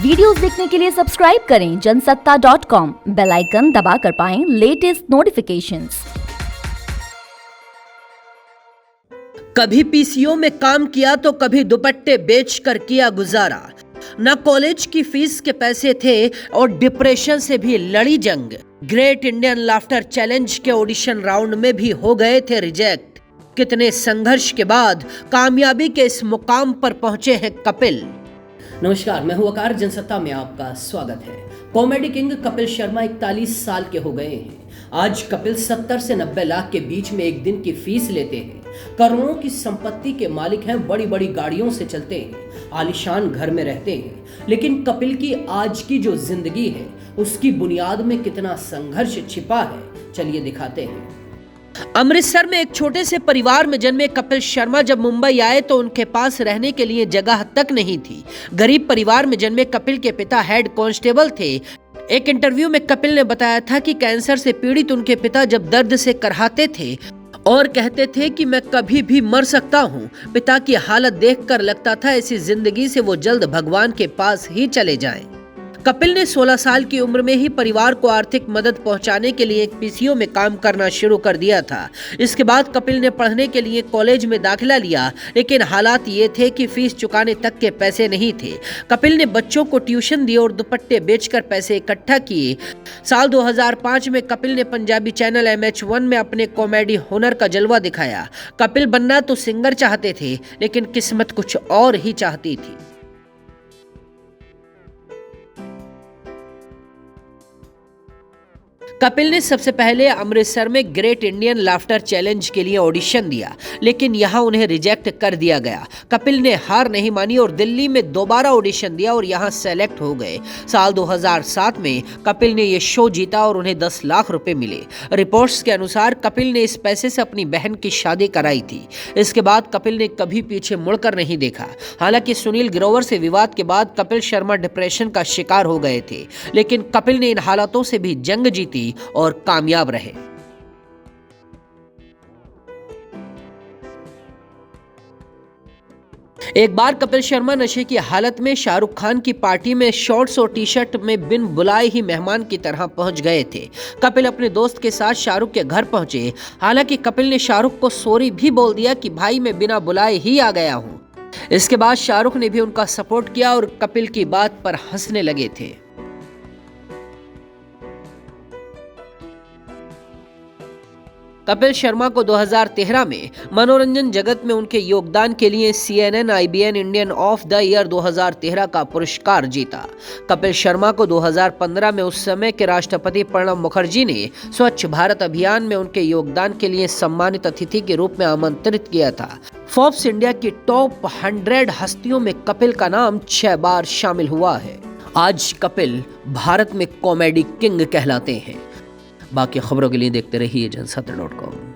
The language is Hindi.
वीडियोस देखने के लिए सब्सक्राइब करें जनसत्ता.com, बेल आइकन दबाकर पाएं लेटेस्ट नोटिफिकेशंस। कभी पीसीओ में काम किया तो कभी दुपट्टे बेचकर किया गुजारा। न कॉलेज की फीस के पैसे थे और डिप्रेशन से भी लड़ी जंग। ग्रेट इंडियन लाफ्टर चैलेंज के ऑडिशन राउंड में भी हो गए थे रिजेक्ट। कितने संघर्ष के बाद कामयाबी के इस मुकाम पर पहुंचे हैं कपिल। नमस्कार, मैं हूं वकार, जनसत्ता में आपका स्वागत है। कॉमेडी किंग कपिल शर्मा 41 साल के हो गए हैं। आज कपिल 70 से 90 लाख के बीच में एक दिन की फीस लेते हैं। करोड़ों की संपत्ति के मालिक हैं, बड़ी बड़ी गाड़ियों से चलते हैं, आलीशान घर में रहते हैं। लेकिन कपिल की आज की जो जिंदगी है उसकी बुनियाद में कितना संघर्ष छिपा है, चलिए दिखाते हैं। अमृतसर में एक छोटे से परिवार में जन्मे कपिल शर्मा जब मुंबई आए तो उनके पास रहने के लिए जगह तक नहीं थी। गरीब परिवार में जन्मे कपिल के पिता हेड कांस्टेबल थे। एक इंटरव्यू में कपिल ने बताया था कि कैंसर से पीड़ित उनके पिता जब दर्द से कराहते थे और कहते थे कि मैं कभी भी मर सकता हूँ। पिता की हालत देखकर लगता था ऐसी जिंदगी से वो जल्द भगवान के पास ही चले जाएं। कपिल ने 16 साल की उम्र में ही परिवार को आर्थिक मदद पहुंचाने के लिए एक पीसीओ में काम करना शुरू कर दिया था। इसके बाद कपिल ने पढ़ने के लिए कॉलेज में दाखिला लिया, लेकिन हालात ये थे कि फीस चुकाने तक के पैसे नहीं थे। कपिल ने बच्चों को ट्यूशन दिए और दुपट्टे बेचकर पैसे इकट्ठा किए। साल 2005 में कपिल ने पंजाबी चैनल MH1 में अपने कॉमेडी हुनर का जलवा दिखाया। कपिल बनना तो सिंगर चाहते थे, लेकिन किस्मत कुछ और ही चाहती थी। कपिल ने सबसे पहले अमृतसर में ग्रेट इंडियन लाफ्टर चैलेंज के लिए ऑडिशन दिया, लेकिन यहां उन्हें रिजेक्ट कर दिया गया। कपिल ने हार नहीं मानी और दिल्ली में दोबारा ऑडिशन दिया और यहां सेलेक्ट हो गए। साल 2007 में कपिल ने यह शो जीता और उन्हें 10 लाख रुपए मिले। रिपोर्ट्स के अनुसार कपिल ने इस पैसे से अपनी बहन की शादी कराई थी। इसके बाद कपिल ने कभी पीछे मुड़कर नहीं देखा। हालांकि सुनील ग्रोवर से विवाद के बाद कपिल शर्मा डिप्रेशन का शिकार हो गए थे, लेकिन कपिल ने इन हालातों से भी जंग जीती और कामयाब रहे। एक बार कपिल शर्मा नशे की हालत में शाहरुख खान की पार्टी में शॉर्ट्स और टी-शर्ट में बिन बुलाए ही मेहमान की तरह पहुंच गए थे। कपिल अपने दोस्त के साथ शाहरुख के घर पहुंचे। हालांकि कपिल ने शाहरुख को सॉरी भी बोल दिया कि भाई मैं बिना बुलाए ही आ गया हूं। इसके बाद शाहरुख ने भी उनका सपोर्ट किया और कपिल की बात पर हंसने लगे थे। कपिल शर्मा को 2013 में मनोरंजन जगत में उनके योगदान के लिए CNN IBN Indian of the year 2013 का पुरस्कार जीता। कपिल शर्मा को 2015 में उस समय के राष्ट्रपति प्रणब मुखर्जी ने स्वच्छ भारत अभियान में उनके योगदान के लिए सम्मानित अतिथि के रूप में आमंत्रित किया था। फोर्ब्स इंडिया की टॉप 100 हस्तियों में कपिल का नाम 6 बार शामिल हुआ है। आज कपिल भारत में कॉमेडी किंग कहलाते हैं। बाकी खबरों के लिए देखते रहिए जनसत्ता.com।